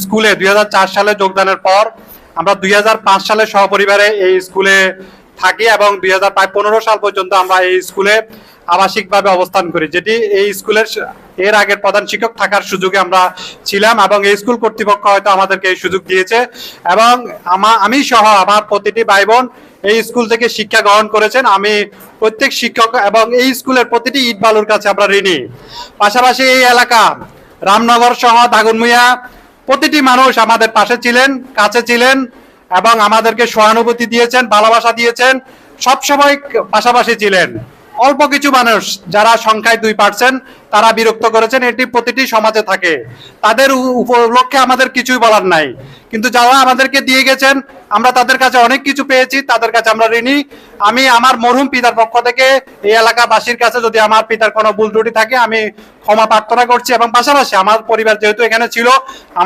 স্কুলে 2004 সালে যোগদানের পর আমরা 2005 সালে সহপরিবারে এই স্কুলে থাকি এবং 2015 সাল পর্যন্ত আমরা এই স্কুলে আবাসিকভাবে অবস্থান করি, যেটি এই স্কুলের এর আগের প্রধান শিক্ষক থাকার সুযোগে আমরা ছিলাম এবং এই স্কুল কর্তৃপক্ষ হয়তো আমাদেরকে এই সুযোগ দিয়েছে এবং আমি সহ আমার প্রতিটি ভাই বোন এই স্কুল থেকে শিক্ষা গ্রহণ করেছেন। আমি প্রত্যেক শিক্ষক এবং এই স্কুলের প্রতিটি ইট বালুর কাছে আমরা ঋণী। পাশাপাশি এই এলাকা রামনগর সহ দাগনভূঞা প্রতিটি মানুষ আমাদের পাশে ছিলেন, কাছে ছিলেন এবং আমাদেরকে সহানুভূতি দিয়েছেন, ভালোবাসা দিয়েছেন, সবসময় পাশাপাশি ছিলেন। অল্প কিছু মানুষ যারা সংখ্যায় 2% তারা বিরক্ত করেছেন, এটি প্রতিটি সমাজে থাকে। তাদের উপলক্ষে আমাদের কিছুই বলার নাই, কিন্তু যারা আমাদেরকে দিয়ে গেছেন আমরা তাদের কাছে অনেক কিছু পেয়েছি, তাদের কাছে আমরা ঋণী। আমি আমার মরহুম পিতার পক্ষ থেকে এই এলাকাবাসীর কাছে যদি আমার পিতার কোনো ভুল ত্রুটি থাকে আমি ক্ষমা প্রার্থনা করছি এবং পাশাপাশি আমার পরিবার যেহেতু এখানে ছিল